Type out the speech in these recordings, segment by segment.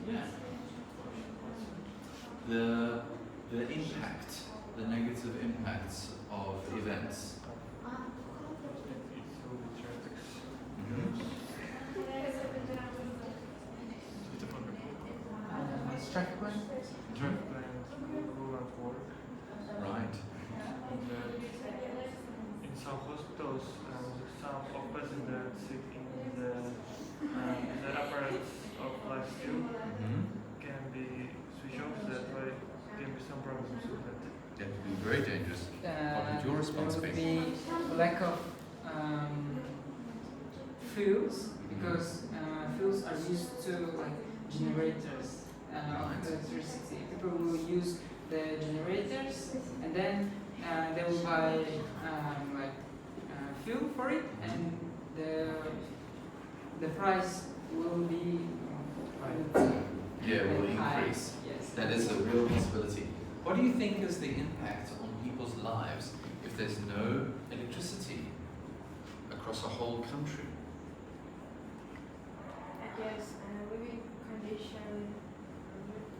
Yeah. The impact, the negative impacts of events. Traffic lights? Traffic lights will not work. Right. In some hospitals, some of patients that are sick in the apparatus of life still can be switched off. That way, can be some problems with that. That would be very dangerous. What would your response There would be? be lack of fuels, because fuels are used to like generators of electricity. People will use the generators, and then they will buy fuel for it, and the price will be Yeah, will high. increase. Yes. That is a real possibility. What do you think is the impact on people's lives if there's no electricity across a whole country? Yes, living condition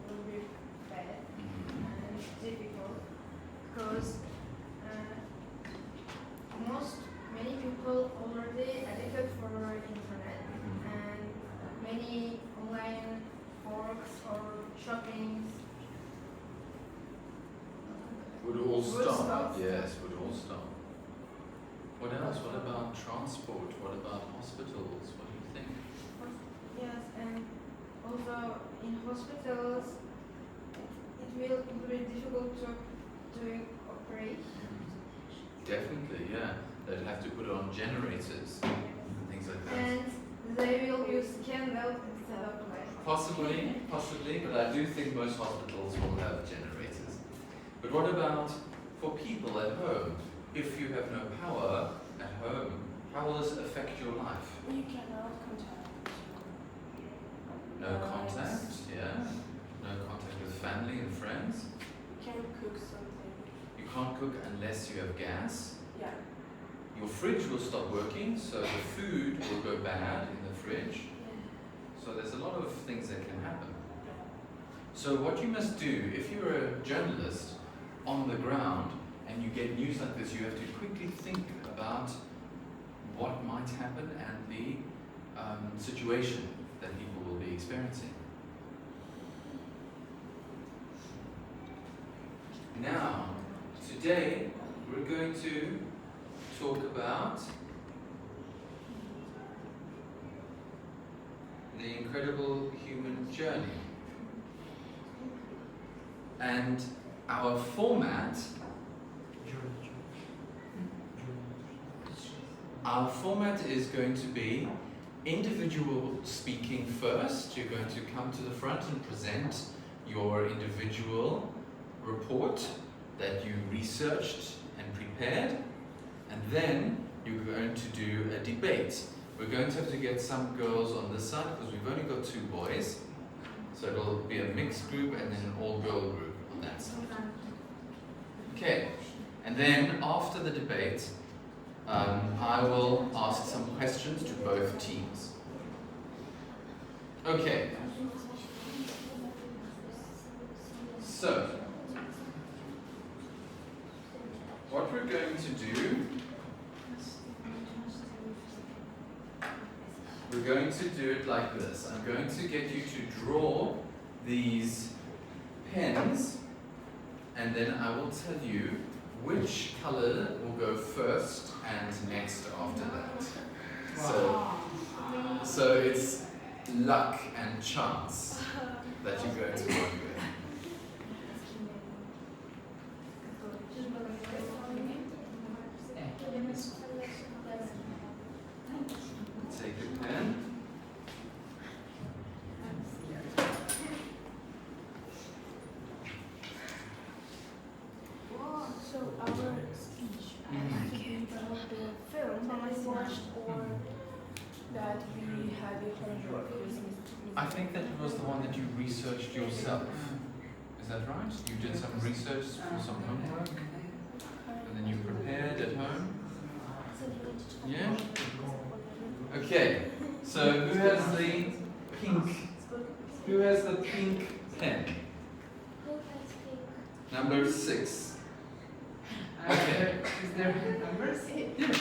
will be bad and difficult because many people already addicted for internet and many online works or shopping Would all Would stop. stop. Yes, would all stop. What else? What about transport? What about hospitals? What do you think? Yes, and also in hospitals, it will be difficult to doing operations. Definitely, yeah. They'd have to put on generators and things like that. And they will use candle instead of light. Possibly, but I do think most hospitals will have generators. But what about for people at home? If you have no power at home, how will this affect your life? You cannot contact. No contact, yeah. No contact with family and friends. You can cook something. You can't cook unless you have gas. Yeah. Your fridge will stop working, so the food will go bad in the fridge. So there's a lot of things that can happen. So what you must do, if you're a journalist on the ground and you get news like this, you have to quickly think about what might happen and the situation that people will be experiencing. Now, today we're going to talk about the incredible human journey. And our format is going to be individual speaking first. You're going to come to the front and present your individual report that you researched and prepared, and then you're going to do a debate. We're going to have to get some girls on this side because we've only got 2 boys, so it'll be a mixed group and then an all-girl group on that side. Okay, and then after the debate, I will ask some questions to both teams. Okay. So, what we're going to do, we're going to do it like this. I'm going to get you to draw these pens, and then I will tell you which color will go first and next after that. So it's luck and chance that you're going to work with. Take a pen. So our speech about the film that we watched, or that we had a homework with I think that it was the one that you researched yourself. Is that right? You did some research for some homework, and then you prepared at home? Yeah? Okay, so who has the pink Who has the pink pen? Number 6. Okay. Is there numbers? Yes.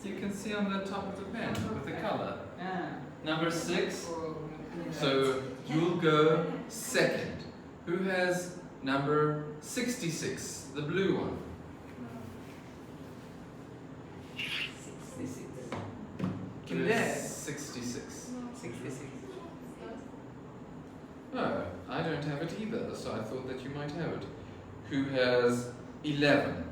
You can see on the top of the pen with the color. Ah. Number 6. Oh, So you'll go second. Who has number 66, the blue one? 66. Who Kim has there? 66? 66. No, I don't have it either, so I thought that you might have it. Who has 11?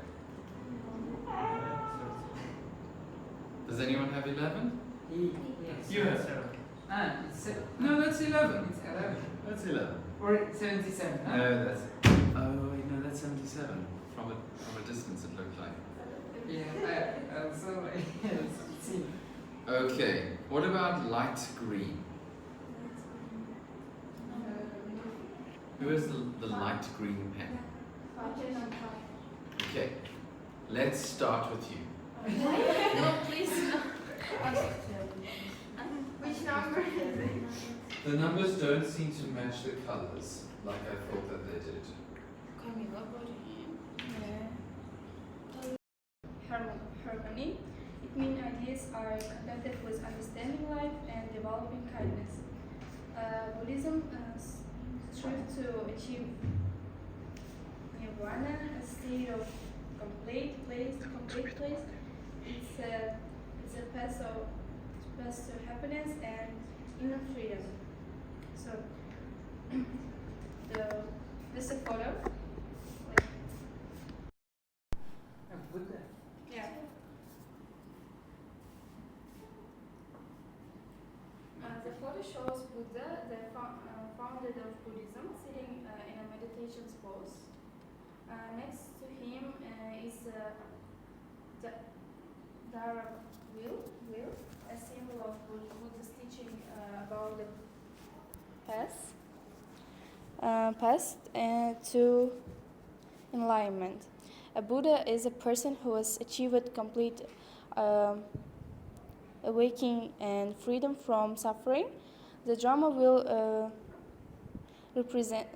Does anyone have 11? Yes. You have. 7. Ah, it's 7. No, that's 11. It's 11. That's 11. Or 77, huh? No, that's. Oh, wait, no, that's 77. From a distance, it looked like. Yeah, I also see. Okay, what about light green? Who has the light green pen? Okay, let's start with you. No, please. Which number is it? The numbers don't seem to match the colors like I thought that they did. Harmony. It means ideas are conducted with understanding life and developing kindness. Buddhism strives to achieve nirvana, a state of complete place. It's a path to happiness and inner freedom. So, this is a photo. Buddha. Yeah. The photo shows Buddha, the founder of Buddhism, sitting in a meditation pose. Next to him is the Dharma wheel, a symbol of Buddha's teaching about the past to enlightenment. A Buddha is a person who has achieved complete awakening and freedom from suffering. The drama will represent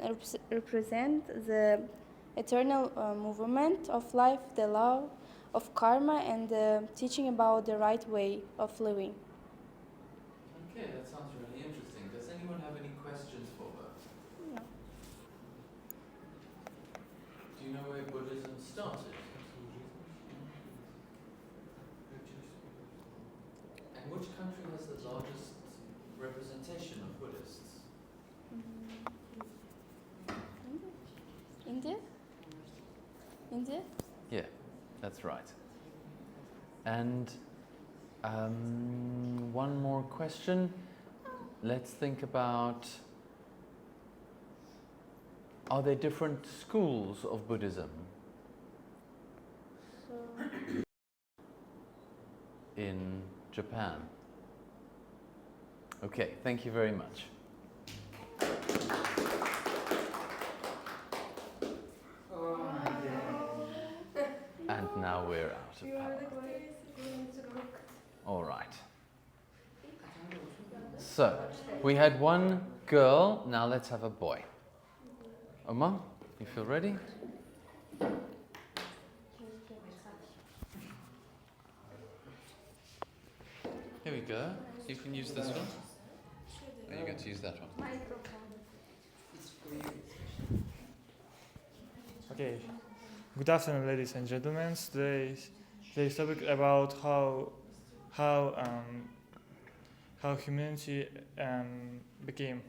the eternal movement of life, the law of karma, and the teaching about the right way of living. Okay, that sounds really interesting. Does anyone have any questions for her? No. Do you know where Buddhism started? And which country has the largest representation of Buddhists? India? India? Yeah, that's right. And one more question. Let's think about, are there different schools of Buddhism in Japan? Okay, thank you very much. Oh my god. And now we're out of power. All right. So, we had one girl, now let's have a boy. Omar, you feel ready? Here we go. You can use this one. Or you're going to use that one. Okay. Good afternoon, ladies and gentlemen. Today's topic about how humanity became.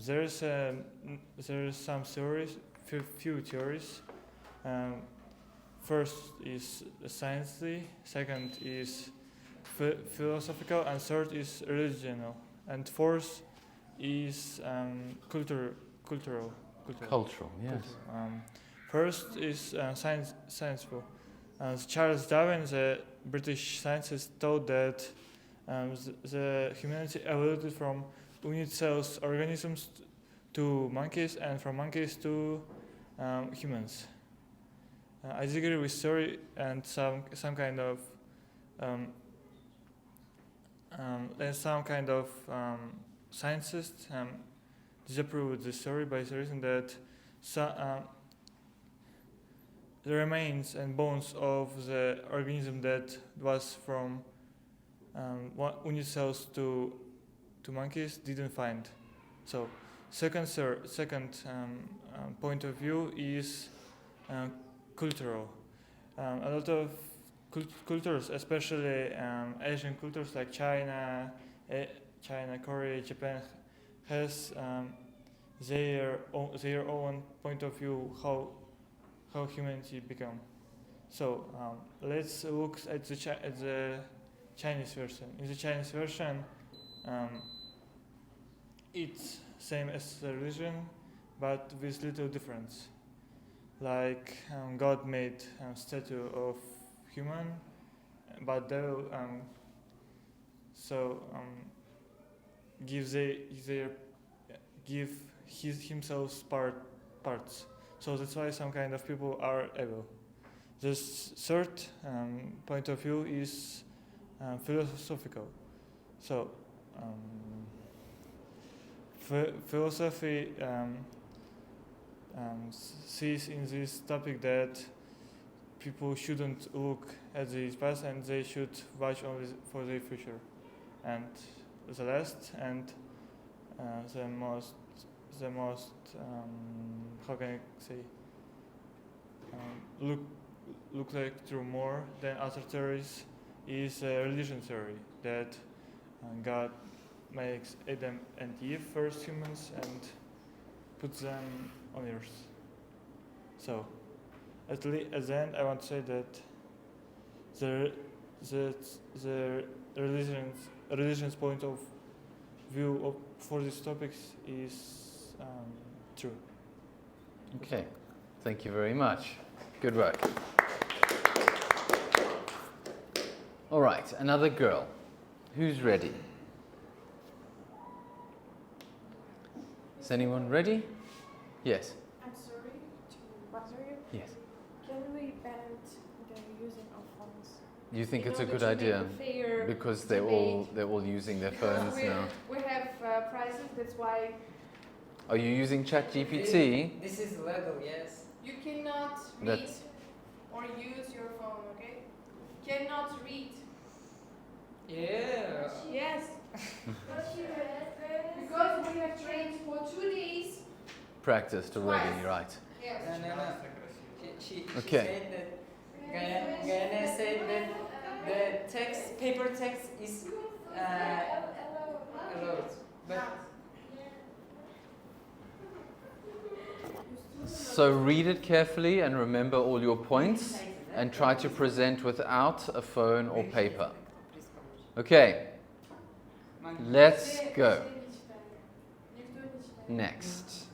There's some theories, few theories. First is sciencely, second is philosophical, and third is religional, and fourth is cultural. Cultural, yes. First is scienceful. Charles Darwin, the British scientist, thought that the humanity evolved from unicellular organisms to monkeys, and from monkeys to humans. I disagree with theory and some kind of scientists disapproved this theory by the reason that the remains and bones of the organism that was from unit cells to monkeys didn't find. So second point of view is cultural. A lot of cultures, especially Asian cultures like China, Korea, Japan, has their own point of view how humanity become. So let's look at the Chinese version. In the Chinese version, it's same as the religion, but with little difference. Like God made a statue of human, but they will give himself parts. So that's why some kind of people are evil. This third point of view is philosophical. So philosophy sees in this topic that people shouldn't look at the past and they should watch only for their future. And the last and the most how can I say look like through more than other theories is a religion theory that God makes Adam and Eve first humans and puts them on earth. So at the end, I want to say that the religion's point of view for these topics is true. Okay, thank you very much. Good work. All right, another girl. Who's ready? Is anyone ready? Yes. I'm sorry to bother you. Yes. Can we ban the using of phones? You think In it's a order good to idea make a fair because they're all debate. using their phones now. We have prizes, that's why Are you using ChatGPT? This is legal, yes. you cannot read That's- or use your phone, okay? Cannot read. Yeah. Yes. Because we have trained for 2 days. Practiced already, Twice. right? Yes. No. She Okay. said that Gayane said that the text, paper text is allowed, but So read it carefully and remember all your points and try to present without a phone or paper. Okay, let's go. Next.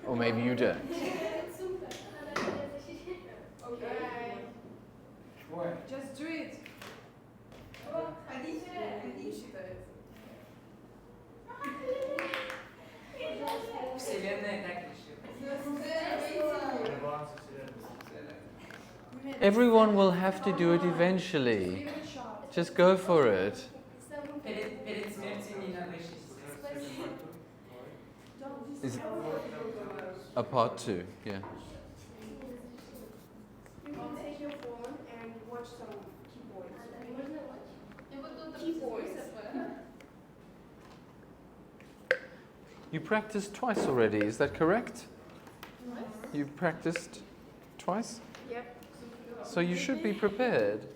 Or maybe you don't. Okay. Just do it. Вселенная так решила. Everyone will have to do it eventually. Just go for it. Перед смертью не надо Is a part 2, yeah. You can take your phone and watch some keyboards. You practiced twice already, is that correct? You practiced twice? Yep. So you should be prepared.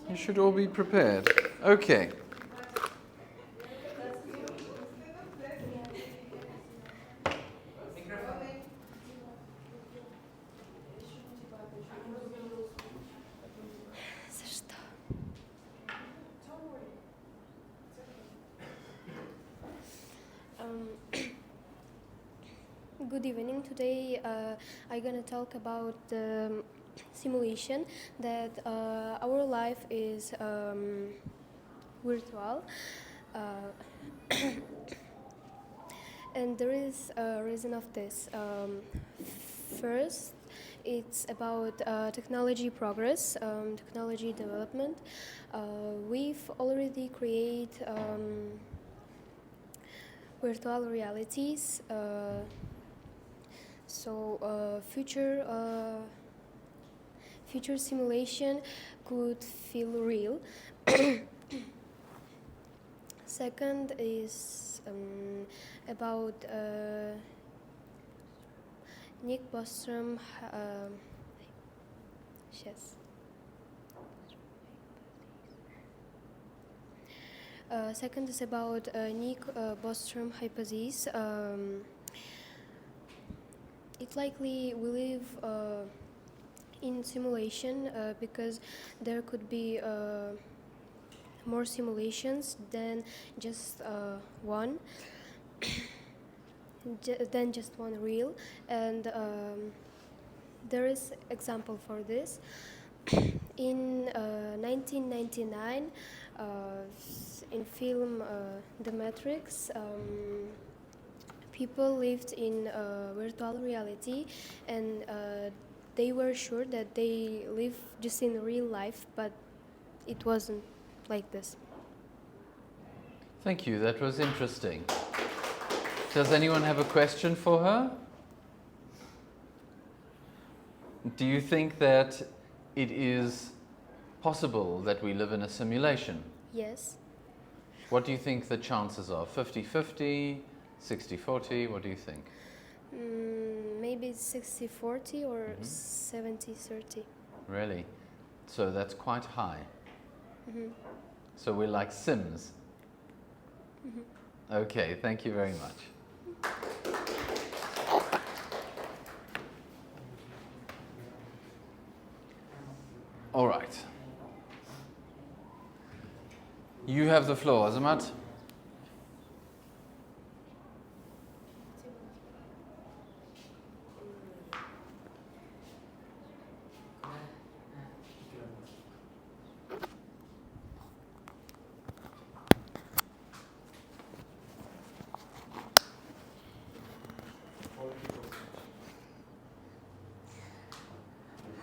You should all be prepared. Okay. Good evening. Today I'm gonna talk about the simulation that our life is virtual, and there is a reason of this. First it's about technology progress, technology development. We've already created virtual realities. Future simulation could feel real. Second is about Nick Bostrom. Yes. Second is about Nick Bostrom hypothesis. It likely we live in simulation because there could be more simulations than just one, than just one real, and there is example for this. In 1999, in film The Matrix, people lived in virtual reality, and they were sure that they live just in real life, but it wasn't like this. Thank you, that was interesting. Does anyone have a question for her? Do you think that it is possible that we live in a simulation? Yes. What do you think the chances are? 50-50, 60-40, what do you think? Maybe 60-40 or 70-30. Really? So that's quite high. So we're like Sims. Okay, thank you very much. All right. You have the floor, Azamat.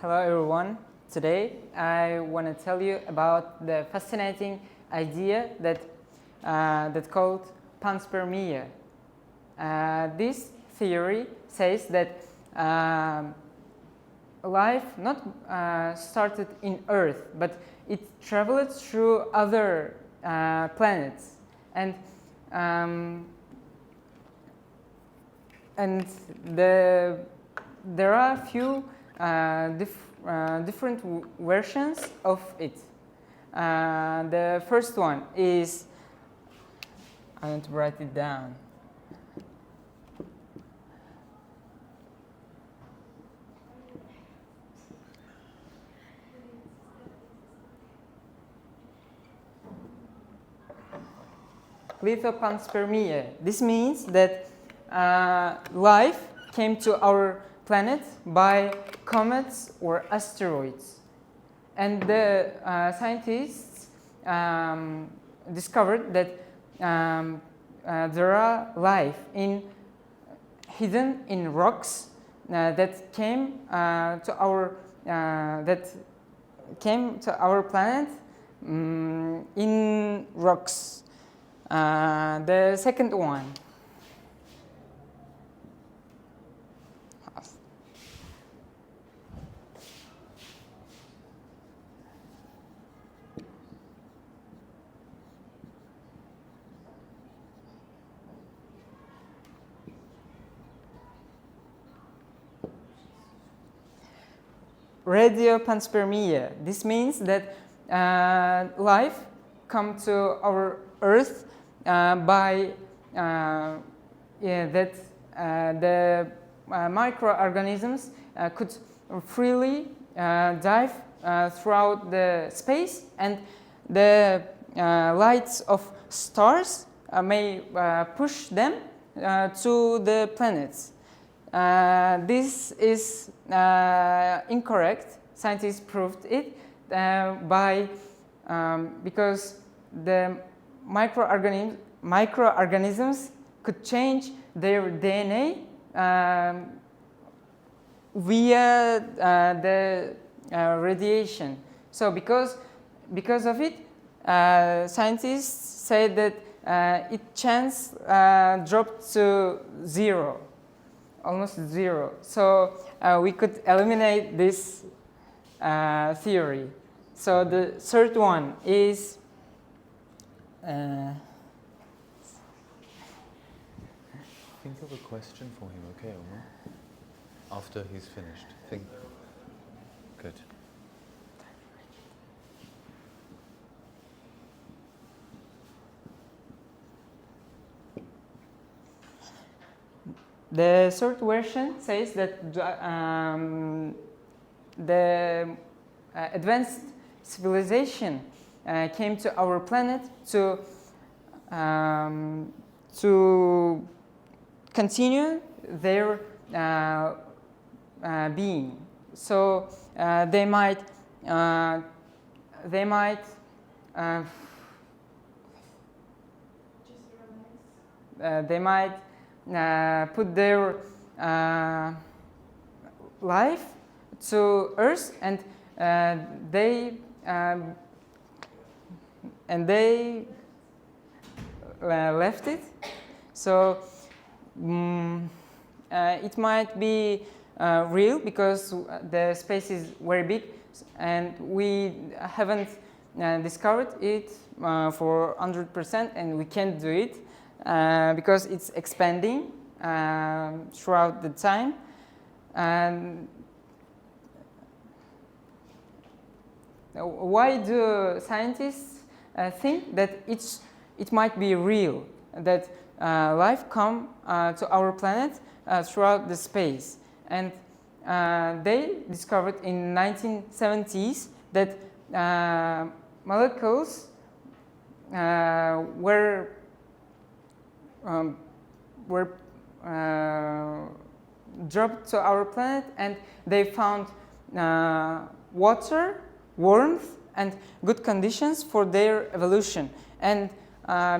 Hello everyone. Today I want to tell you about the fascinating idea that's called panspermia. This theory says that life not started in Earth, but it traveled through other planets, and there are a few different versions of it. The first one is, I want to write it down. Lithopanspermia. This means that life came to our planet by comets or asteroids, and the scientists discovered that there are life hidden in rocks that came to our planet in rocks. The second one. Radiopanspermia. This means that life come to our Earth by the microorganisms could freely dive throughout the space, and the lights of stars may push them to the planets. This is incorrect. Scientists proved it because the microorganisms could change their DNA via the radiation. So because of it, scientists say that its chance dropped to zero, almost zero. So we could eliminate this theory. So the third one is Think of a question for him, okay, Omar? After he's finished. Think. Good. the third version says that the advanced civilization came to our planet to continue their being. So they might put their life to Earth, and they left it. So it might be real because the space is very big, and we haven't discovered it for 100%, and we can't do it because it's expanding throughout the time. And why do scientists think that it might be real, that life come to our planet throughout the space? And they discovered in 1970s that molecules were dropped to our planet, and they found water, warmth, and good conditions for their evolution. And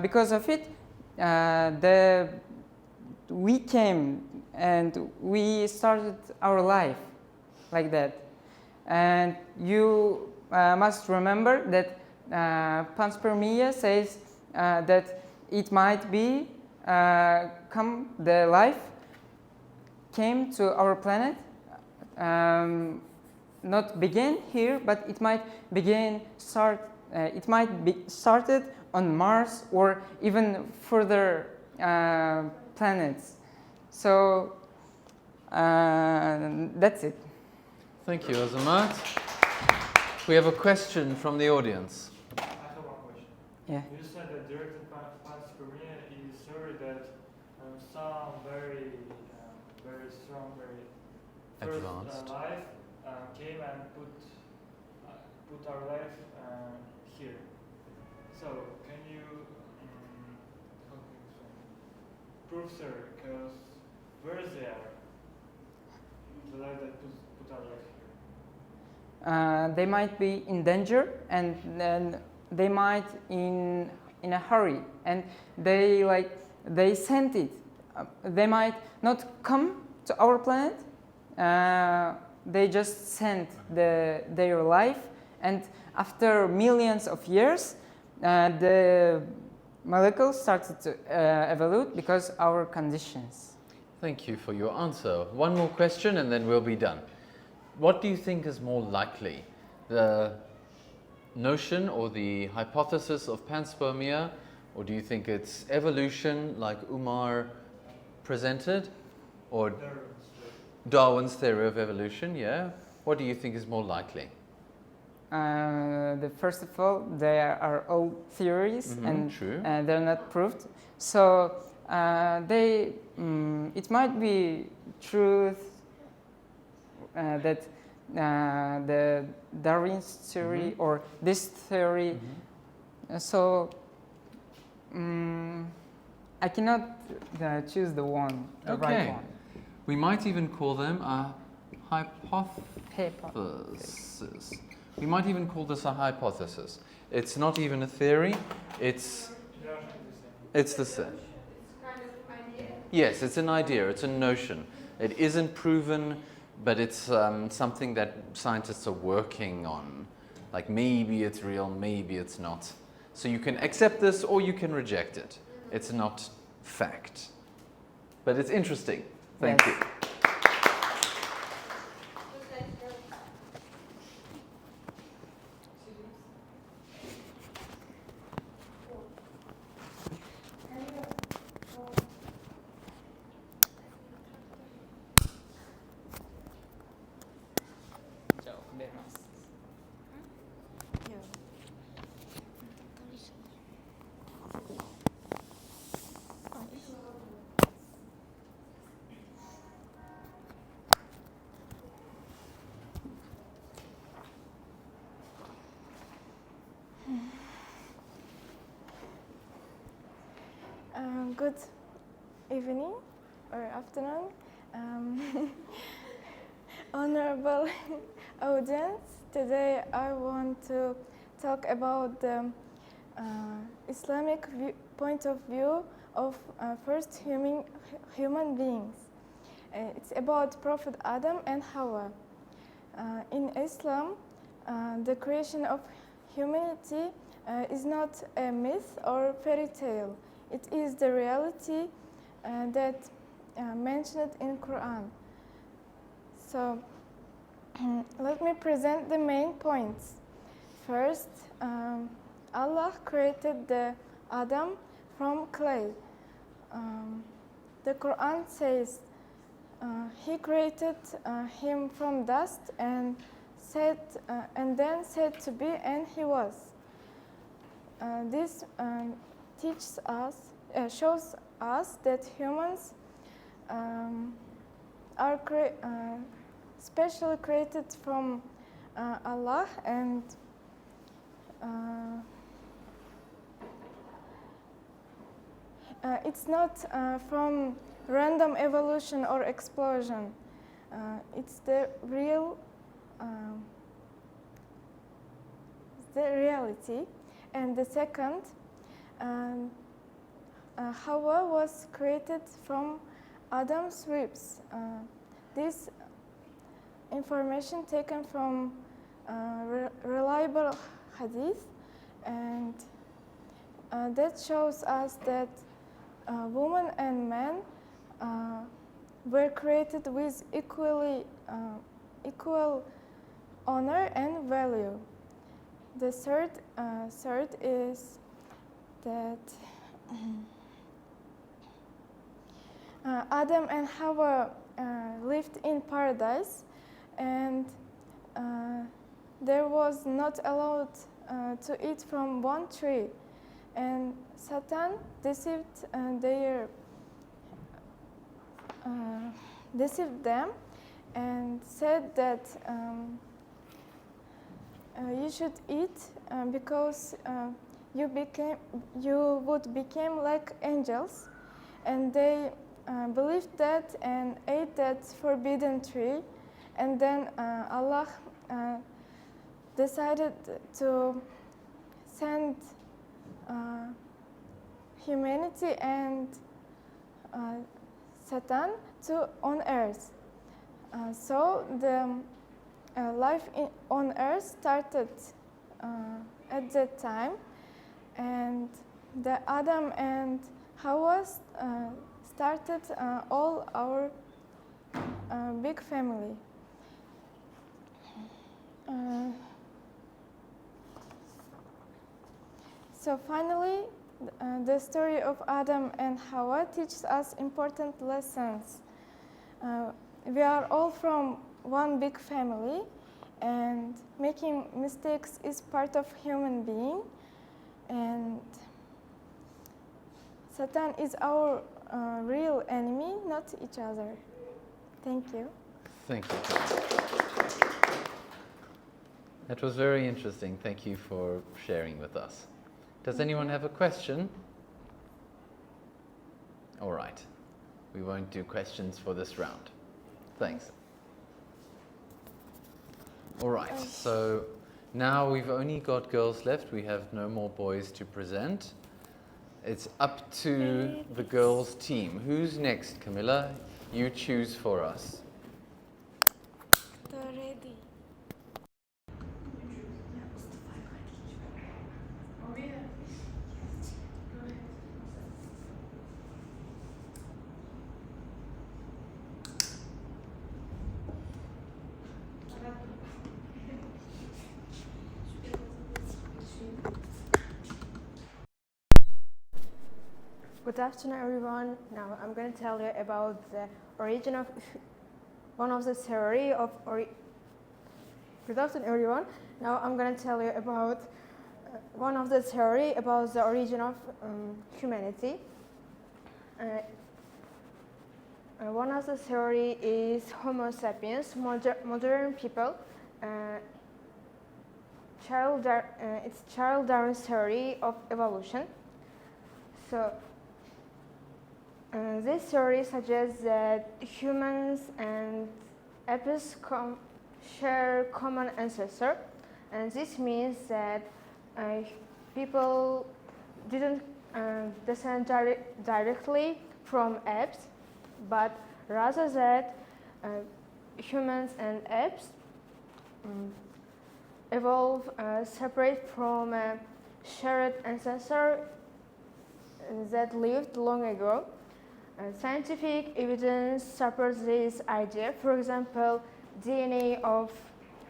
because of it, we came and we started our life like that. And you must remember that panspermia says that it might be the life came to our planet, not begin here, but it might it might be started on Mars or even further planets. So that's it. Thank you, Azamat. We have a question from the audience. I have one question. Yeah. You said that direct panspermia is theory that some very strong, very Advanced. first life came and put our life here. So can you how can you explain? Prove, sir, because where is they are? The life that put our life here. They might be in danger, and then they might in a hurry, and they sent it. They might not come to our planet. They just sent their life, and after millions of years, the molecules started to evolve because our conditions. Thank you for your answer. One more question and then we'll be done. What do you think is more likely? The notion or the hypothesis of panspermia, or do you think it's evolution like Umar presented, or Darwin's theory of evolution? Yeah. What do you think is more likely? First of all, they are all theories, and true. They're not proved. So it might be truth that the Darwin's theory or this theory. So I cannot choose the right one. We might even call them a hypothesis. We might even call this a hypothesis. It's not even a theory. It's the same. It's kind of idea. Yes, it's an idea. It's a notion. It isn't proven but it's something that scientists are working on. Like maybe it's real, maybe it's not. So you can accept this or you can reject it. It's not fact. But it's interesting. Thank Yes. you. Good evening or afternoon, honorable audience. Today I want to talk about the Islamic point of view of first human beings. It's about Prophet Adam and Hawa. In Islam, the creation of humanity is not a myth or fairy tale. It is the reality that mentioned in Quran. So let me present the main points. First, Allah created the Adam from clay. The Quran says He created him from dust and then said to be, and he was. This teaches us, shows us that humans are specially created from Allah, and it's not from random evolution or explosion. It's the reality. And the second, Hawa was created from Adam's ribs. This information taken from reliable hadith, and that shows us that woman and man were created with equal honor and value. The third is that Adam and Hawa lived in paradise, and there was not allowed to eat from one tree. And Satan deceived them and said that you should eat because you would become like angels. And they believed that and ate that forbidden tree. And then Allah decided to send humanity and Satan on earth. So the life on earth started at that time, and the Adam and Hawa started all our big family. So finally, the story of Adam and Hawa teaches us important lessons. We are all from one big family, and making mistakes is part of human being, and Satan is our real enemy, not each other. Thank you. Thank you. That was very interesting. Thank you for sharing with us. Does anyone have a question? All right. We won't do questions for this round. Thanks. All right. So now we've only got girls left. We have no more boys to present. It's up to the girls' team. Who's next, Camilla? You choose for us. Good afternoon, everyone. Now I'm going to tell you about the origin of one of the theory of Good afternoon, everyone. Now I'm going to tell you about one of the theory about the origin of humanity. One of the theory is Homo sapiens, modern people. It's Charles Darwin's theory of evolution. So, this theory suggests that humans and apes share common ancestor, and this means that people didn't descend directly from apes, but rather that humans and apes evolve separate from a shared ancestor that lived long ago. Scientific evidence supports this idea. For example, DNA of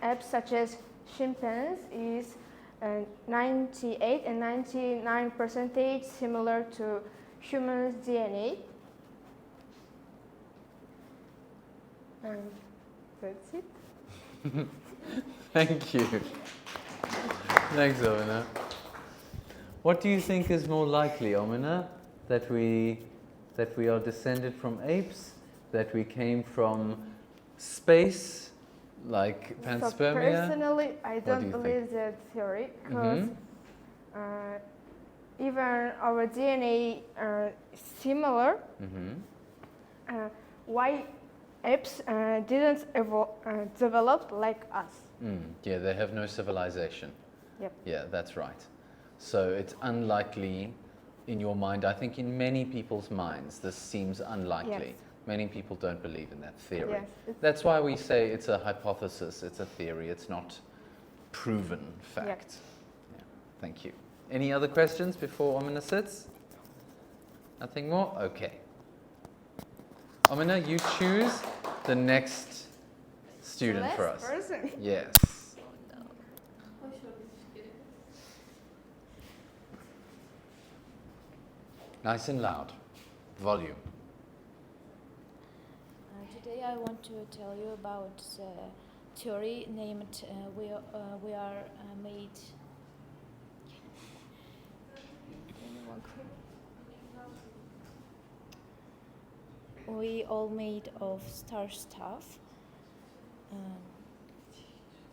apes such as chimpanzees is 98 and 99% similar to human DNA. That's it. Thank you. Thanks, Omina. What do you think is more likely, Omina? That we are descended from apes? That we came from space, like panspermia? So personally, I do don't you believe that theory because even our DNA are similar. Why apes didn't develop like us? Yeah, they have no civilization. Yep. Yeah, that's right. So it's unlikely in your mind. I think in many people's minds, this seems unlikely. Yes. Many people don't believe in that theory. Yes. That's why we say it's a hypothesis, it's a theory, it's not proven fact. Yeah. Thank you. Any other questions before Omina sits? Nothing more? Okay. Omina, you choose the next student for us. Person. Yes. Nice and loud. Volume. Today I want to tell you about the theory named we are made. We all made of star stuff.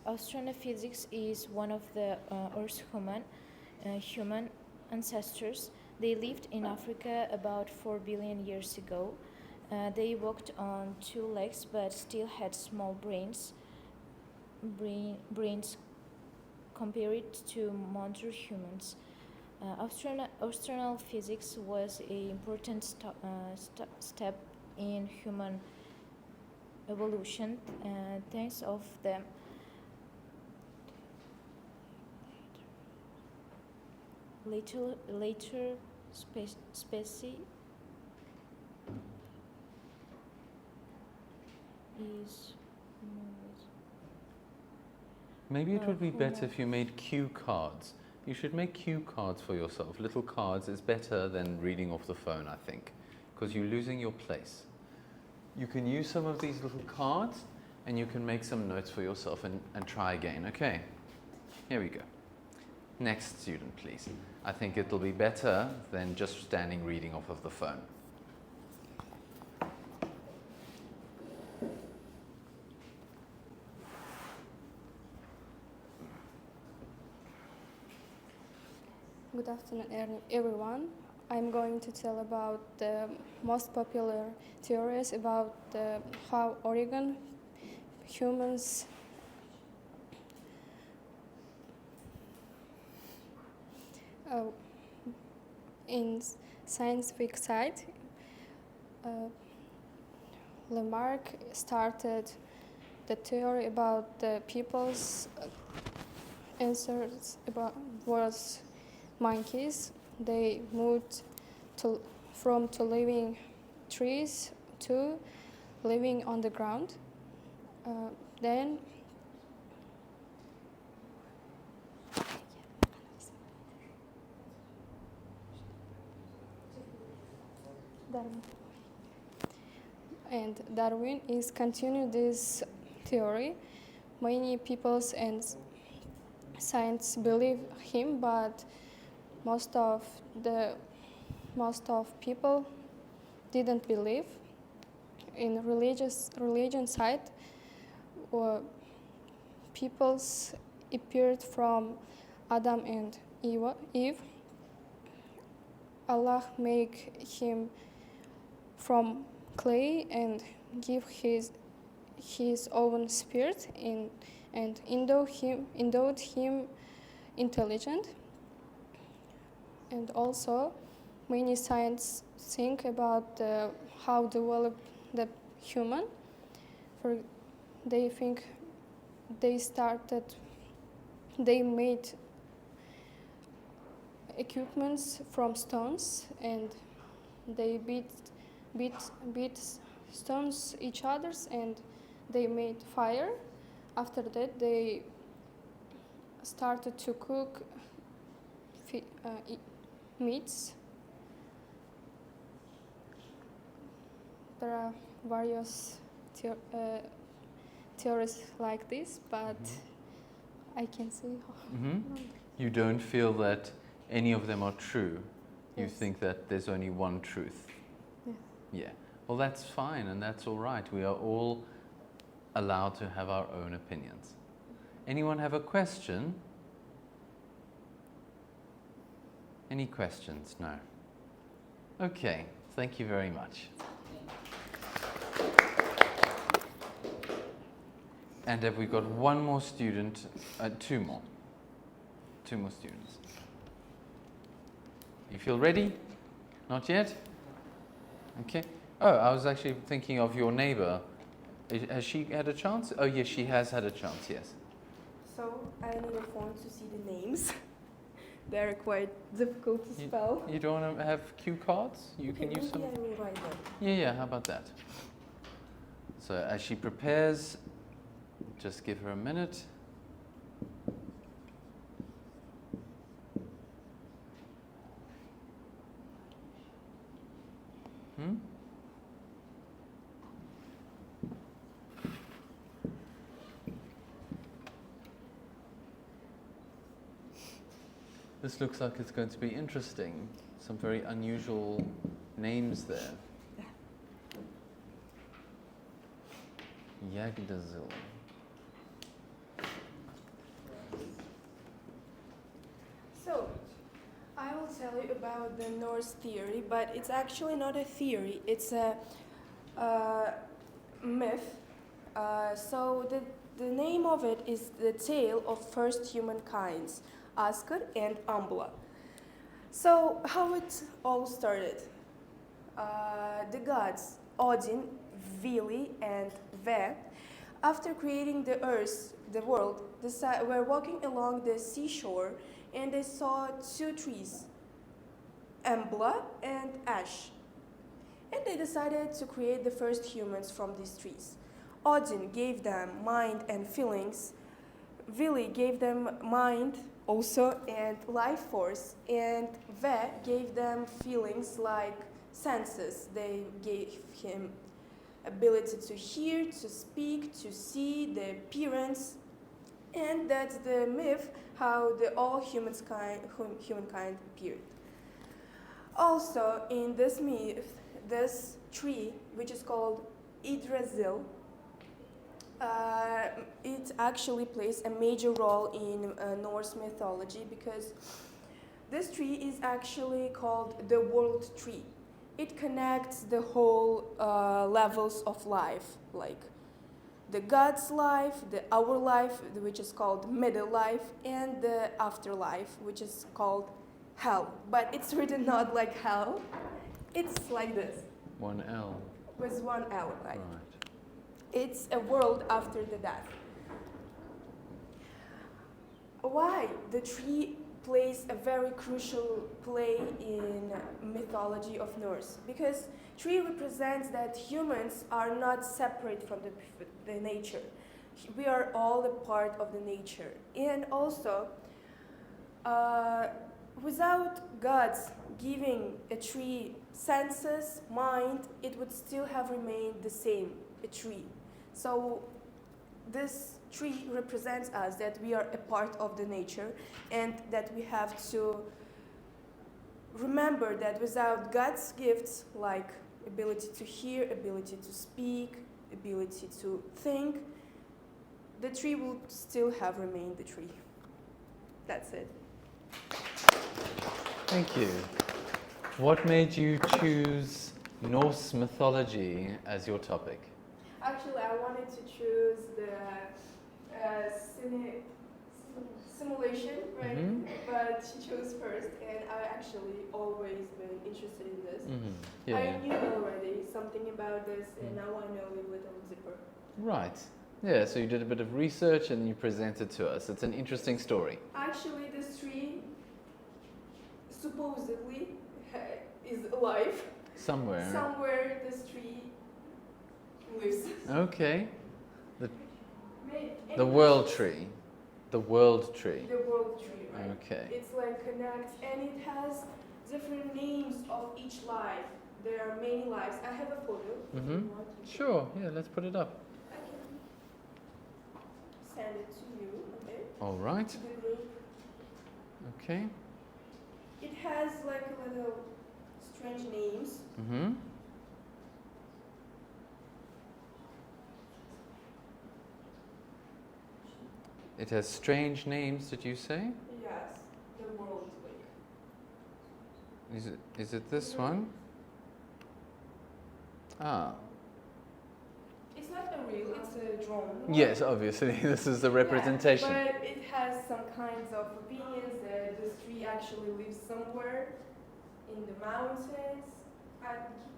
Astrophysics is one of the Earth's human ancestors. They lived in Africa about 4 billion years ago. They walked on 2 legs but still had small brains compared to modern humans. Astronal physics was an important step in human evolution. Thanks of the later species is. Maybe it would be better if you made cue cards. You should make cue cards for yourself. Little cards is better than reading off the phone, I think, because you're losing your place. You can use some of these little cards and you can make some notes for yourself and try again. Okay, here we go. Next student, please. I think it'll be better than just standing reading off of the phone. Good afternoon, everyone. I'm going to tell about the most popular theories about how origin humans in scientific side. Lamarck started the theory about the people's answers about was monkeys. They moved from living trees to living on the ground. Then Darwin. And Darwin is continue this theory. Many peoples and science believe him, but most of people didn't believe. In religion side, peoples appeared from Adam and Eve. Allah make him from clay and give his own spirit and endowed him intelligent. And also, many science think about how develop the human. They think they made equipments from stones and they beat stones each others and they made fire. After that, they started to cook meats. There are various theories like this, but I can see. You don't feel that any of them are true. You Yes. think that there's only one truth. Yes. Yeah. Well, that's fine and that's all right. We are all allowed to have our own opinions. Anyone have a question? Any questions? No. Okay. Thank you very much. And have we got one more student? Two more. Two more students. You feel ready? Not yet? Okay. Oh, I was actually thinking of your neighbor. Has she had a chance? Oh, yes, she has had a chance, yes. So I need a phone to see the names. They're quite difficult to spell. You don't want to have cue cards? You can use some. Maybe I will write them. Yeah, how about that? So as she prepares, just give her a minute. This looks like it's going to be interesting. Some very unusual names there. Yggdrasil. So, I will tell you about the Norse theory, but it's actually not a theory, it's a myth. So the name of it is the tale of first humankinds, Askr and Ambla. So how it all started? The gods Odin, Vili, and Ve, after creating the earth, the world, were walking along the seashore and they saw two trees, Embla and Ash. And they decided to create the first humans from these trees. Odin gave them mind and feelings. Vili gave them mind also and life force. And Ve gave them feelings like senses. They gave him ability to hear, to speak, to see, the appearance. And that's the myth how all humankind appeared. Also, in this myth, this tree, which is called Yggdrasil, it actually plays a major role in Norse mythology because this tree is actually called the world tree. It connects the whole levels of life, like the God's life, our life, which is called middle life, and the afterlife, which is called hell. But it's written not like hell, it's like this. One L. With one L, right? Right. It's a world after the death. Why the tree plays a very crucial play in mythology of Norse? Because tree represents that humans are not separate from the nature. We are all a part of the nature. And also, without God's giving a tree senses, mind, it would still have remained the same, a tree. So this tree represents us, that we are a part of the nature, and that we have to remember that without God's gifts, like ability to hear, ability to speak, ability to think, the tree will still have remained the tree. That's it. Thank you. What made you choose Norse mythology as your topic? Actually, I wanted to choose the simulation, right? Mhm. But she chose first, and I actually always been interested in this. Yeah. I knew already something about this, and now I know a little zipper. Right. Yeah, so you did a bit of research and you presented to us. It's an interesting story. Actually, this tree supposedly is alive. Somewhere. Somewhere this tree lives. Okay. May- The world tree. The world tree. The world tree, right? Okay. It's like connects, and it has different names of each life. There are many lives. I have a photo. If you Mhm. want, you can- Sure. Yeah, let's put it up. I can send it to you, okay? All right. To the group. Okay. It has like a little strange names. Mhm. It has strange names, did you say? Yes, the world like. Is it this one? Ah. It's not a real, it's a drawn one. Yes, obviously. This is the representation. Yeah, but it has some kinds of opinions that this tree actually lives somewhere in the mountains. I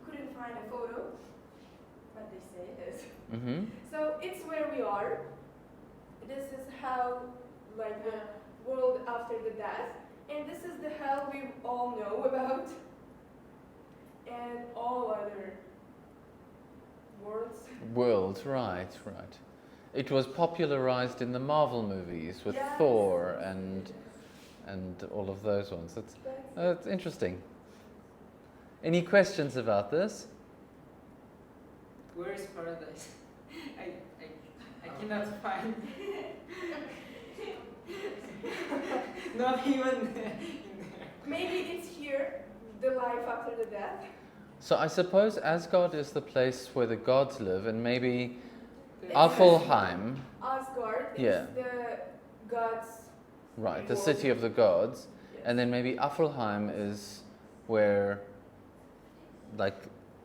couldn't find a photo, but they say it is. Mhm. So it's where we are. This is how, like, the world after the death, and this is the hell we all know about, and all other worlds. World, right. It was popularized in the Marvel movies with Yes. Thor and all of those ones. That's interesting. Any questions about this? Where is paradise? I cannot find. Not even in there. Maybe it's here, the life after the death. So I suppose Asgard is the place where the gods live, and maybe The- Alfheim, Asgard Yeah. is the gods. right, the city of the gods, and then maybe Alfheim is where, like,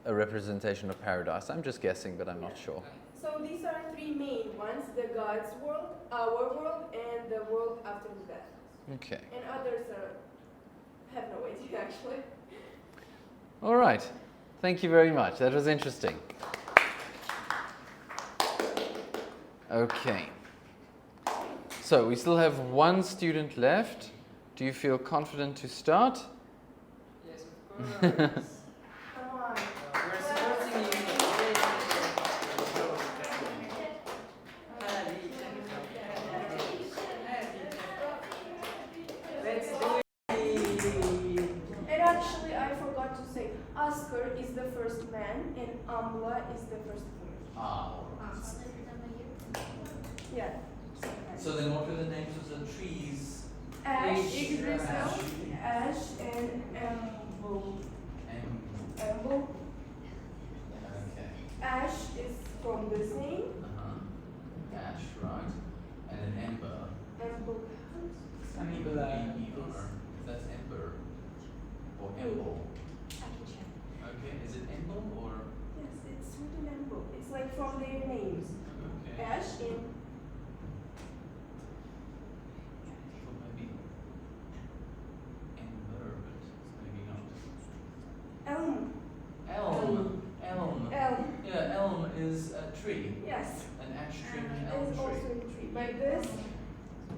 a representation of paradise. I'm just guessing, but I'm not sure. So these are three main ones: the gods' world, our world, and the world after the death. Okay. And others have no idea actually. All right. Thank you very much. That was interesting. Okay. So we still have one student left. Do you feel confident to start? Yes, of course. Come on. We're supporting you. Let's do it. And actually, I forgot to say, Asgard is the first man, and Ambla is the first woman. Ah. Yeah. So then what were the names of the trees? Ash, Ash. Ash, and Amble. Amble. Okay. Ash is from the same. Ash, right. And then ember. Amble. That's ember. Or emble. Okay, is it emble or? Yes, it's written Amble. It's like from their names. Okay. Ash and So maybe ember, but maybe not. Elm. Elm. Elm. Elm. Yeah, elm is a tree. Yes. An ash tree and an elm It's also tree. a tree. But this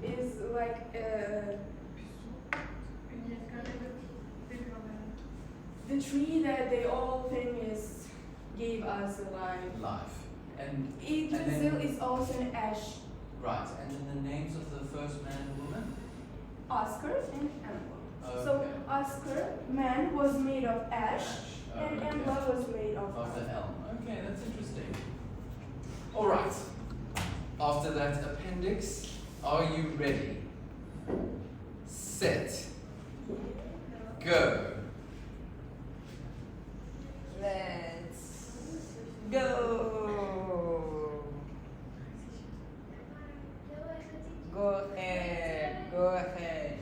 is like the tree that they all famous gave us alive. Life. And Yggdrasil is also an ash. right, and then the names of the first man and woman? Oscar and Amber. So Oscar, man, was made of ash, and okay. Embla was made of Of the elm. Okay, that's interesting. All right. After that appendix, are you ready? Set. Go. Let's go. Go ahead. Go ahead.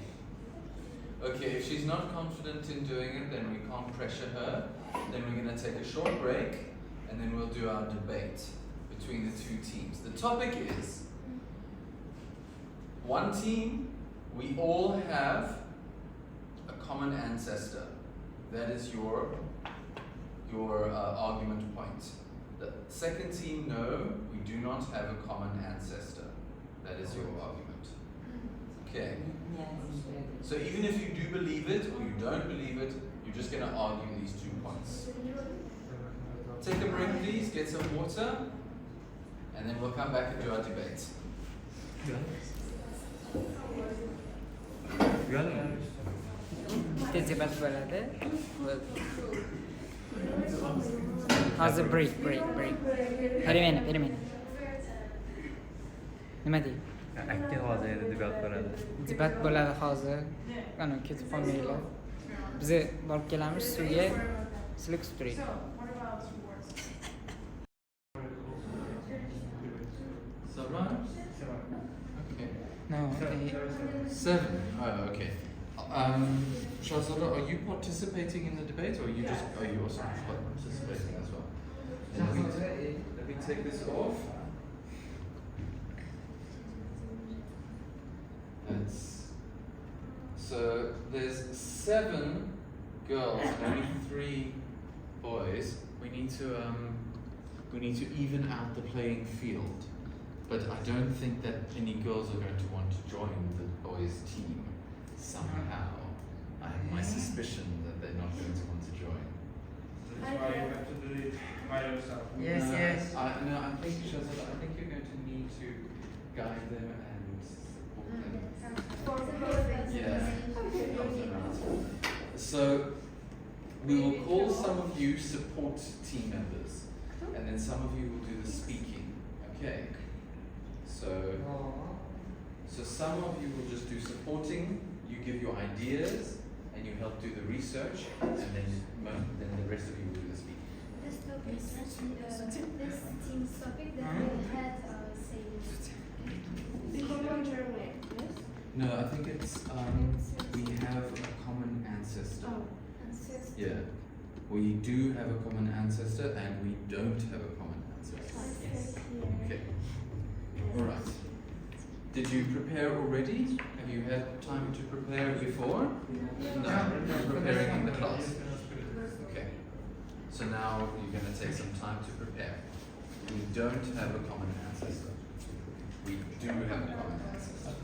Okay, if she's not confident in doing it, then we can't pressure her. Then we're going to take a short break, and then we'll do our debate between the two teams. The topic is, one team, we all have a common ancestor. That is your argument point. The second team, no, we do not have a common ancestor. That is your argument. Okay. So even if you do believe it or you don't believe it, you're just going to argue these 2 points. Take a break, please, get some water, and then we'll come back and do our debate. Debat bo'ladi. Hozir break. Perimeni. Nima deydi? Akka hozir debat bo'ladi. Debat bo'ladi hozir. Ana ketib qolmanglar. Biz borib kelamiz suvga. Sizlar kutib turinglar. Sarah? Okay. No. 7. Oh, okay. Shahzada, are you participating in the debate, or are you also participating as well? Let me take this off. So there's 7 girls and only 3 boys. We need to even out the playing field. But I don't think that any girls are going to want to join the boys' team somehow. I have my suspicion that they're not going to want to join. That's why you have to do it by yourself. Yes. I think, Shahzada, I think you're going to need to guide them and support them. Yeah. So we will call some of you support team members, and then some of you will do the speaking. Okay. So some of you will just do supporting. You give your ideas, and you help do the research, and then the rest of you will do the speaking. This topic is actually this team's topic that we had No, I think it's we have a common ancestor. ancestor. Yeah, we do have a common ancestor, and we don't have a common ancestor. Okay. All right. Did you prepare already? Have you had time to prepare before? No, you're preparing in the class. Okay. So now you're going to take some time to prepare. We don't have a common ancestor. We do have a common ancestor.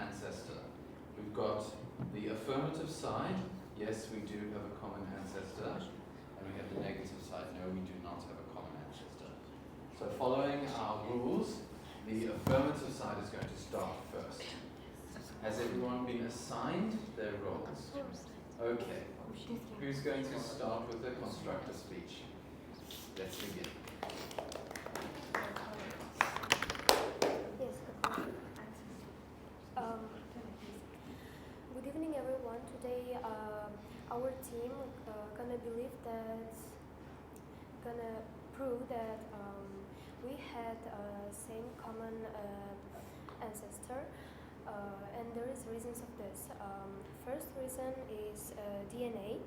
Ancestor. We've got the affirmative side, yes, we do have a common ancestor, and we have the negative side, no, we do not have a common ancestor. So following our rules, the affirmative side is going to start first. Has everyone been assigned their roles? Okay. Who's going to start with the constructor speech? Let's begin. Good evening, everyone. Today I our team gonna believe that, gonna prove that we had same common ancestor, and there is reasons of this. First reason is DNA.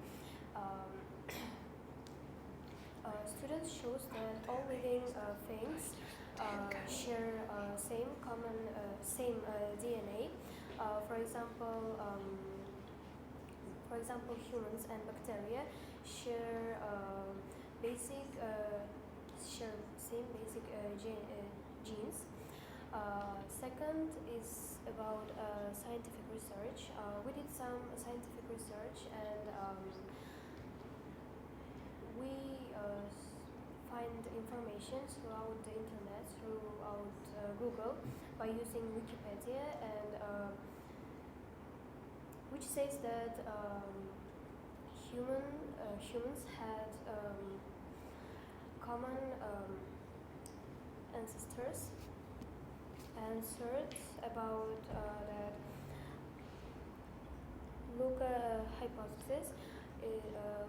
Um, Students shows that all living things share same DNA. For example, humans and bacteria share same basic genes. Second is about scientific research. We did some scientific research and we find information throughout the internet, throughout Google, by using Wikipedia, and which says that humans had common ancestors. And third, about that Luca hypothesis.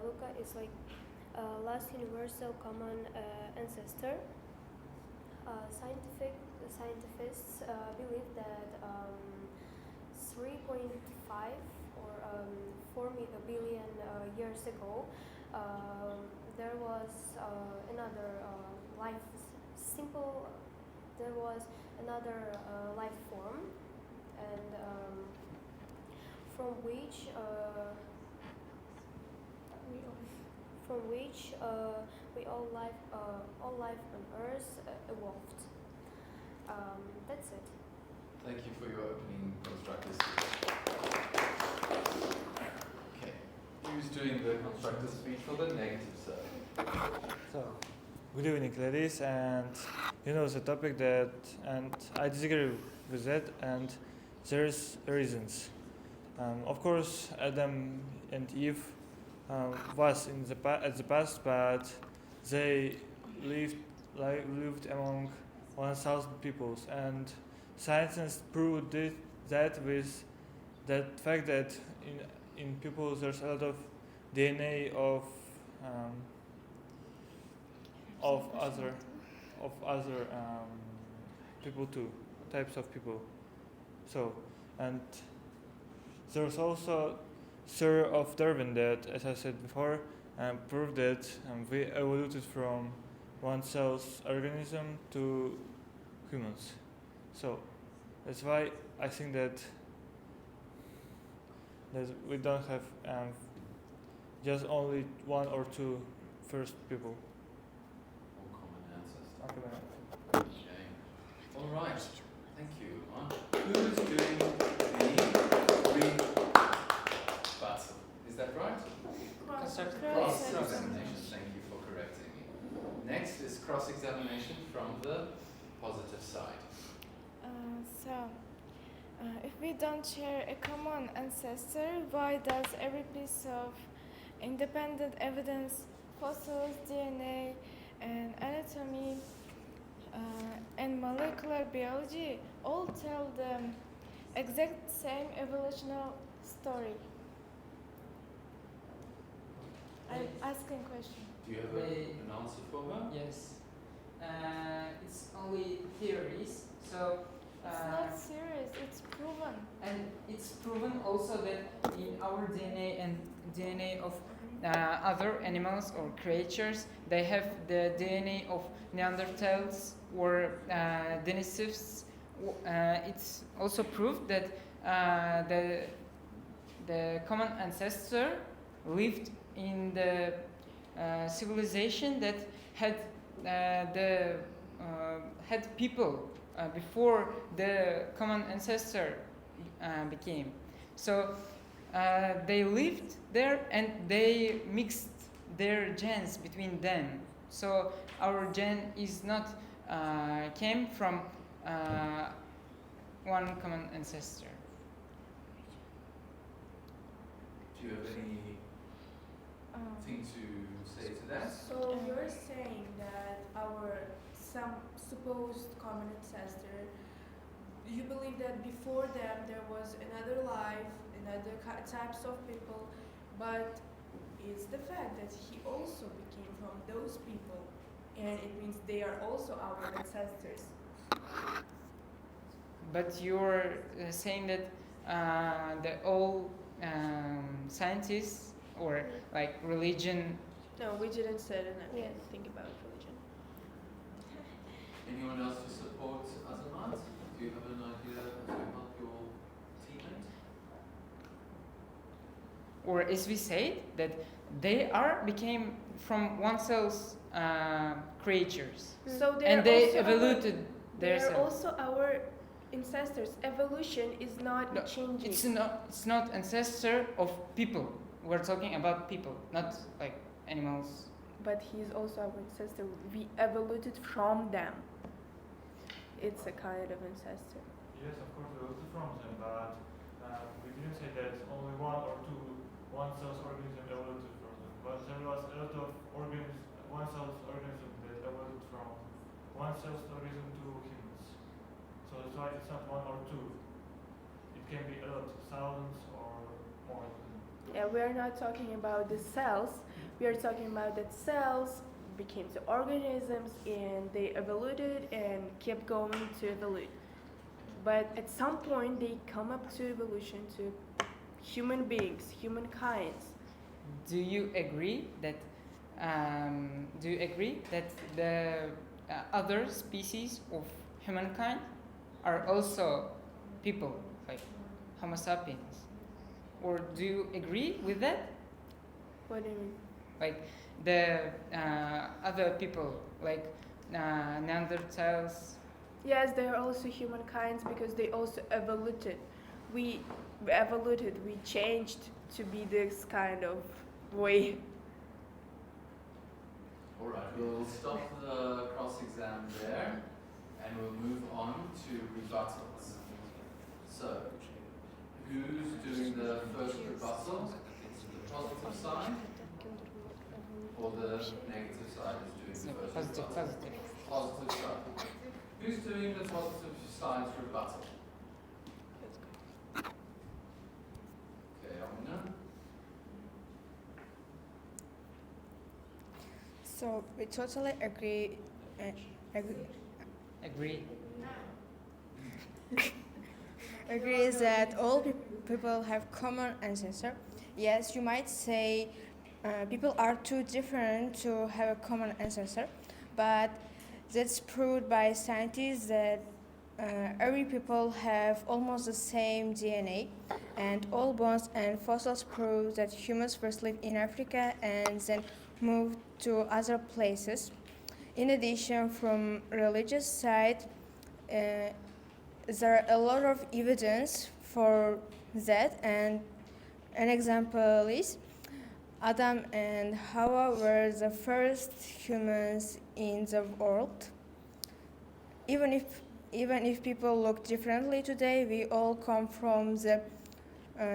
Luca is like last universal common ancestor. Scientists believe that 3.5 or 4 billion years ago, there was another life. There was another life form, and from which we all life on Earth evolved. That's it. Thank you for your opening constructor speech. Okay, who's doing the constructor speech for the negative side? So, good evening, ladies, and the topic that, and I disagree with that, and there's reasons. Of course, Adam and Eve was in the at the past, but they lived among 1,000 peoples, and scientists proved that with that fact that in people there's a lot of DNA of other people too, types of people. So, and there's also theory of Darwin that, as I said before, proved that we evolved from one cell's organism to humans. So that's why I think that we don't have just only one or two first people. Or common ancestor. Okay. Okay. All right. Thank you. Who's doing the button? Is that right? Cross-examination. Thank you for correcting me. Next is cross-examination from the positive side. If we don't share a common ancestor, why does every piece of independent evidence, fossils, DNA, and anatomy, and molecular biology all tell the exact same evolutionary story? I'm asking a question. Do you have an answer for her? Yes. It's only theories, so. It's not serious, it's proven. And it's proven also that in our DNA and DNA of other animals or creatures, they have the DNA of Neanderthals or Denisovs. It's also proved that the common ancestor lived in the civilization that had had people before the common ancestor became. So they lived there and they mixed their genes between them. So our gene is not came from one common ancestor. Do you have anything to say to that? So you're saying that some supposed common ancestor, you believe that before them there was another life, another types of people, but is the fact that he also became from those people, and it means they are also our ancestors. But you're saying that the all scientists or like religion. No, we didn't say anything about religion. Anyone else to support Azamat? Do you have an idea to help your teammate? Or as we say that they became from oneself creatures, So and they also evolved they are themselves. also our ancestors. Evolution is not No, changing. It's not ancestor of people. We're talking about people, not like animals. But he is also our ancestor. We evolved from them. It's a kind of ancestor. Yes, of course, we also from them, but we didn't say that only one or two one-cell organism evolved from them. But there was a lot of one-cell organism that evolved from one-cell organism to humans. So that's why it's not one or two. It can be a lot, thousands or more. Yeah, we are not talking about the cells. We are talking about that cells became the organisms and they evolved and kept going to evolve. But at some point they come up to evolution to human beings, humankind. Do you agree that the other species of humankind are also people, like Homo sapiens? Or do you agree with that? What do you mean? Like the other people, like Neanderthals. Yes, they are also humankind because they also evolved. We evolved, we changed to be this kind of way. Alright, we'll stop the cross-exam there and we'll move on to rebuttals. So, who's doing the first rebuttal? The positive side? Or the negative side is doing the first Positive, rebuttal? positive. Positive side. Who's doing the positive side's rebuttal? Okay, Amina. So we totally agree. Agrees that all people have common ancestor. Yes, you might say people are too different to have a common ancestor, but that's proved by scientists that every people have almost the same DNA, and all bones and fossils prove that humans first lived in Africa and then moved to other places. In addition, from religious side, there are a lot of evidence for that, and an example is Adam and Hawa were the first humans in the world. Even if people look differently today, we all come from the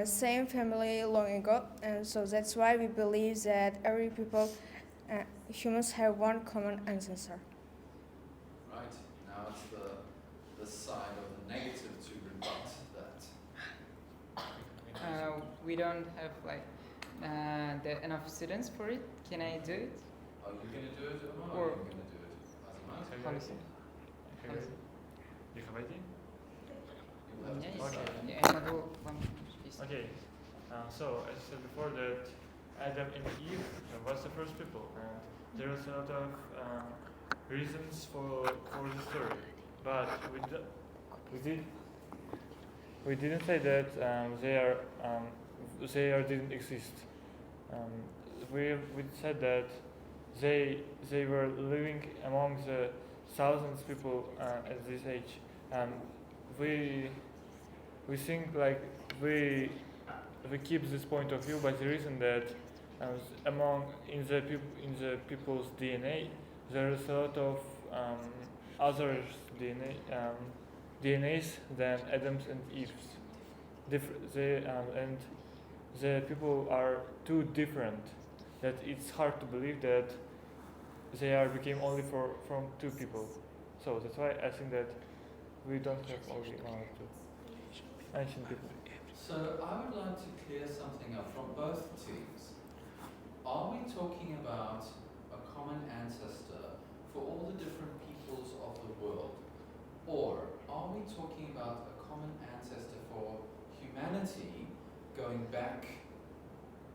same family long ago, and so that's why we believe that every people, humans have one common ancestor. Right, now it's the side of the negative to rebut that. We don't have like enough students for it. Can I do it? Are you going to do it or Or- are you going to do it? Azamat? Policy. You have idea? You have to Okay. decide. Я могу вам объяснить. Okay, so as I said before that Adam and Eve was the first people, and there was a lot of reasons for the story, but we didn't say that they didn't exist. We said that they were living among the thousands of people at this age. We think like we keep this point of view by the reason that in the people's DNA there is a lot of other DNAs than Adam's and Eve's. And the people are too different that it's hard to believe that they became only from two people. So that's why I think that we don't have only one or two ancient people. So I would like to clear something up from both teams. are we talking about a common ancestor for all the different peoples of the world? Or are we talking about a common ancestor for humanity going back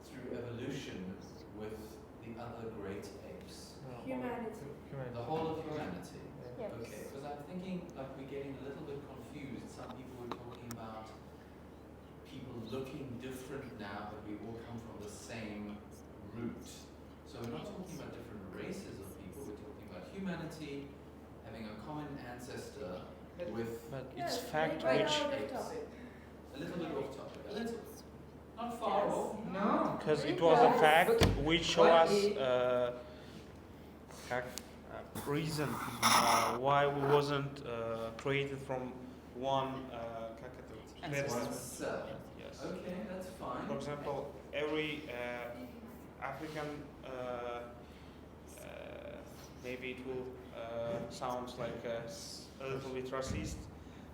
through evolution with the other great apes? Humanity. The whole of humanity? Yes. Okay, because I'm thinking like we're getting a little bit confused. Some people were talking about people looking different now, but we all come from the same root. So we're not talking about different races of people, we're talking about humanity having a common ancestor with But it's Yes, fact right which, now the topic. a little bit off topic. A little. Not far off. No. because it was a fact which show What us reason why we wasn't created from one Ancestor. One cell. Yes. Okay, that's fine. For example, every African, maybe it will sound like a little bit racist,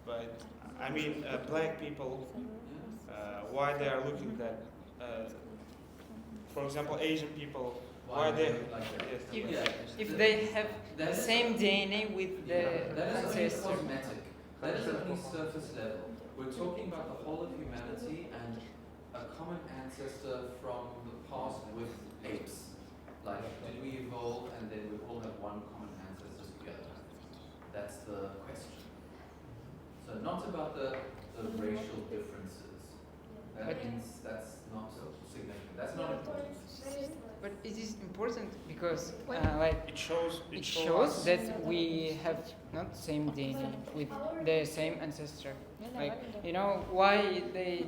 but I mean black people, why they are looking that. For example, Asian people, why they like that? yes, If- Yeah. If they have That the is- same DNA with the That is only ancestor. cosmetic. That is only surface level. We're talking about the whole of humanity and a common ancestor from the past with apes. Like, did we evolve and then we all have one common ancestor together? That's the question. So not about the racial differences. That But- means that's not so significant. That's not important. But it is important because like it shows it shows that we have not same DNA with the same ancestor. Like you know why they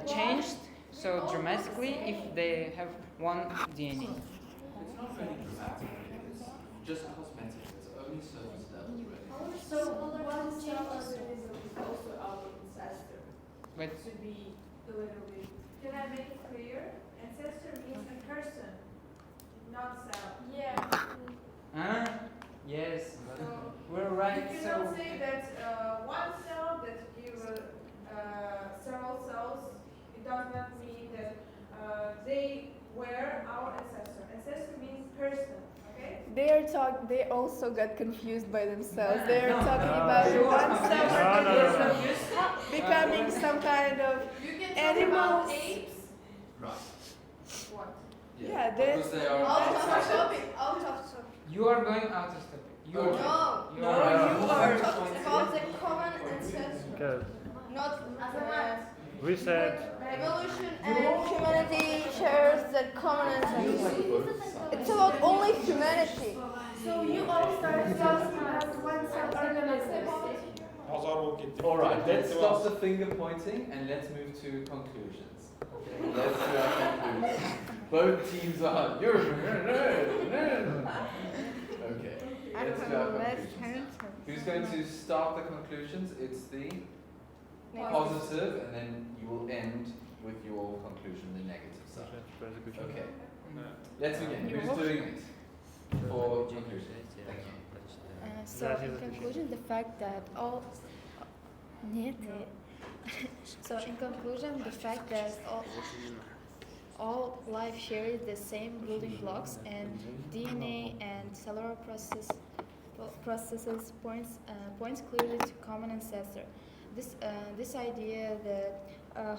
changed so dramatically if they have one DNA. It's not really dramatic. It's just cosmetic. It's only surface level, really. So one cell organism is also our ancestor. But To be a little bit. Can I make it clear? Ancestor means a person, not cell. Yeah. yes, So we're you right. cannot So say that one cell that gives several cells. It does not mean that they were our ancestor. Ancestor means person. Okay. They also got confused by themselves. They're No. talking No. about You are one cell confused. organism becoming some kind of You can talk about animals. apes. Right. What? Yeah, that's- because they are. Out of topic. Out of topic. you are going out of topic. You Okay. are. No. You No, are. you are Talking about the common ancestor, Because not we said evolution and humanity shares that common ancestor. It's about only humanity. So you all started talking about one cell organism. Pazar bol gitti. All right, let's stop the finger pointing and let's move to conclusions. Let's do our conclusions. Both teams are. You're okay. Let's do our conclusions. Who's going to start the conclusions? It's the positive, and then you will end with your conclusion, the negative side. Okay. Let's begin. Who's doing it for conclusion? Thank you. So in conclusion, the fact that so in conclusion, the fact that all life shares the same building blocks and DNA and cellular processes points clearly to common ancestor. This idea that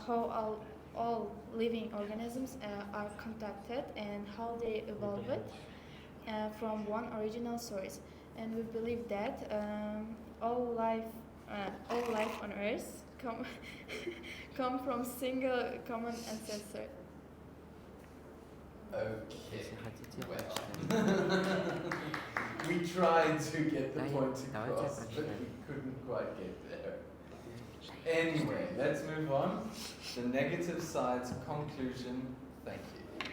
how all living organisms are contacted and how they evolved from one original source, and we believe that all life on Earth come from single common ancestor. Okay. Well, we tried to get the point across, but we couldn't quite get there. Anyway, let's move on. The negative side's conclusion. Thank you.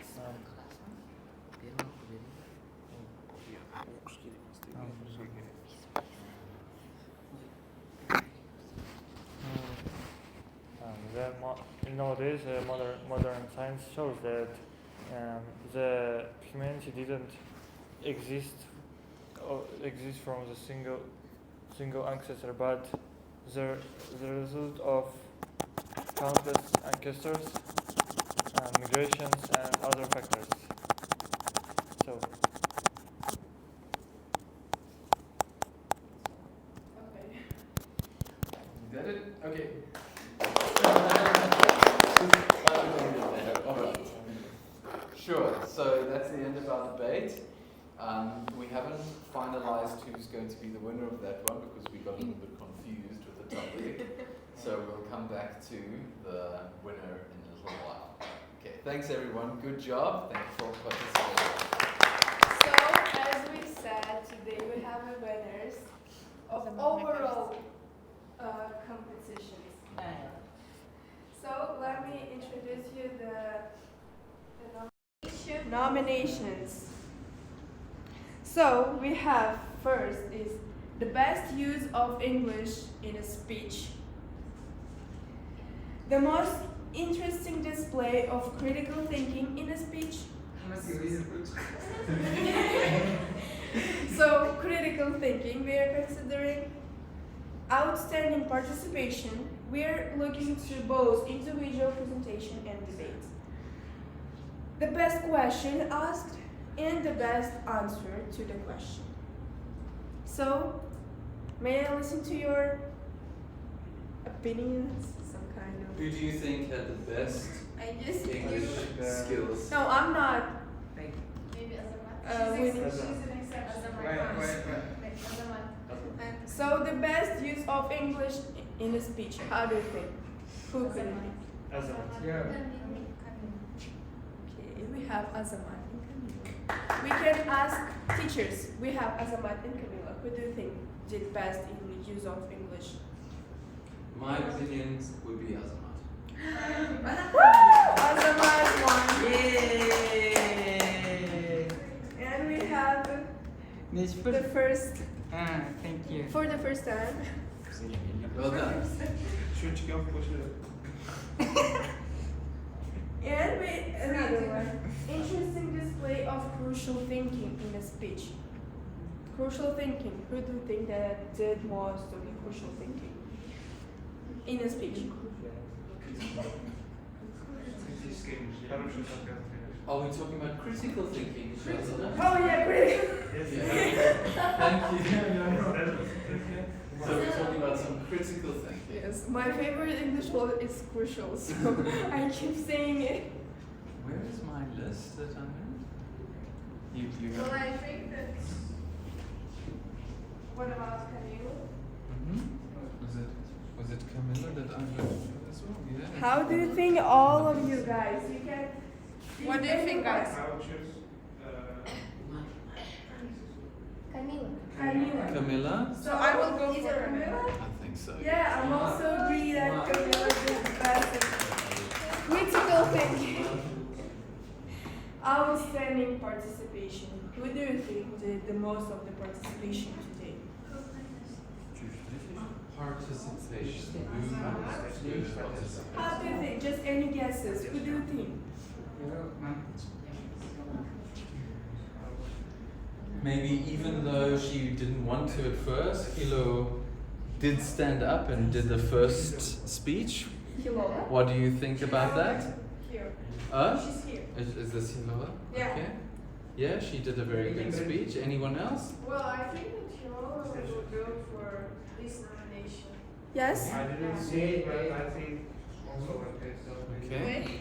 Nowadays, modern science shows that the humanity didn't exist from the single ancestor, but the result of countless ancestors, migrations, and other factors. Sure. So that's the end of our debate. We haven't finalized who's going to be the winner of that one because we got a little bit confused with the topic. So we'll come back to the winner in a little while. Okay, thanks everyone. Good job. Thanks for participating. So, as we said, today we have a winners of overall competitions. So, let me introduce you the nominations. So, we have first is the best use of English in a speech. The most interesting display of critical thinking in a speech. So, critical thinking, we are considering outstanding participation. We are looking to both individual presentation and debate. The best question asked and the best answer to the question. So, may I listen to your opinions? Some kind of. Who do you think had the best I just English skills? No, I'm not. Maybe Azamat. Winning. She's an exception. So the best use of English in a speech. How do you think? Who could it be? Okay, we have Azamat and Camila. We can ask teachers. We have Azamat and Camila. Who do you think did best in the use of English? My opinion would be Azamat. Azamat won. Yay! And we have the first, Thank you. for the first time. Well done. And we, another one. Interesting display of crucial thinking in a speech. Crucial thinking. Who do you think that did most of the crucial thinking in a speech? Are we talking about critical thinking? Oh yeah, great. Thank you. So we're talking about some critical thinking. Yes, my favorite English word is crucial, so I keep saying it. Where is my list that I'm in? You Well, have. I think that. What about Camille? Was it Camilla that I heard as well? Yeah. How do you think, all of you guys? You can. What do you think, guys? Camila. Camilla? So I will go for Camilla. I think so. Yeah, I'm also agree that Camilla did the best at critical thinking. Outstanding participation. Who do you think did the most of the participation today? Participation. How do you think? Just any guesses? Who do you think? Maybe even though she didn't want to at first, Hilo did stand up and did the first speech. Hilola? What do you think about that? Here. She's here. Is this Hilola? Yeah. Okay. Yeah, she did a very good speech. Anyone else? Well, I think that Hilola will go for this nomination. Yes? I didn't see it, but I think also okay. Okay.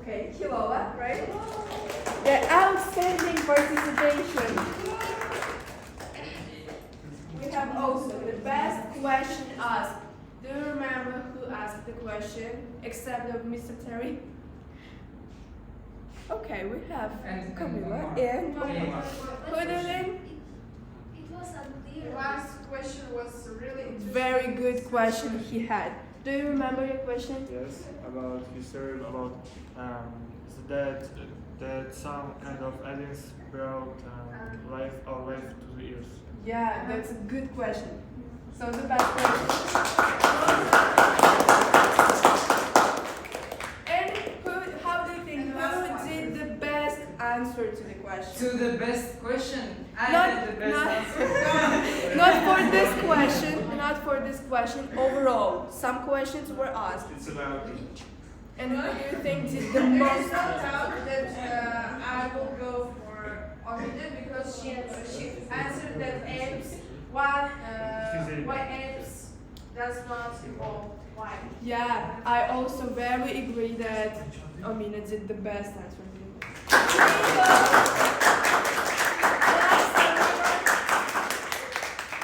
Okay, Hilola, right? The outstanding participation. We have also the best question asked. Do you remember who asked the question except of Mr. Terry? Okay, we have And Camila Mark. and who do you think? It was unclear. The last question was really interesting. Very good question he had. Do you remember your question? Yes, about history, about that some kind of aliens brought life or life to the earth. Yeah, that's a good question. So the best question. And how do you think, who did the best answer to the question? To the best question. I Not- did the best not- answer. Not for this question, not for this question, overall. Some questions were asked. It's about And who do you think did the There is most? no doubt that I will go for Omida because she answered that apes, why apes does not involve Yeah, I also very agree that Amina did the best answer.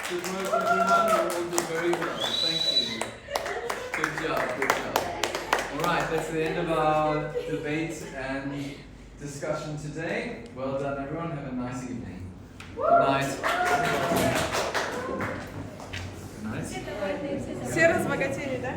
Good work, everyone. You all did very well. Thank you. Good job, good job. All right, that's the end of our debate and discussion today. Well done, everyone. Have a nice evening. Good night. Good night. Все разбогатели, да?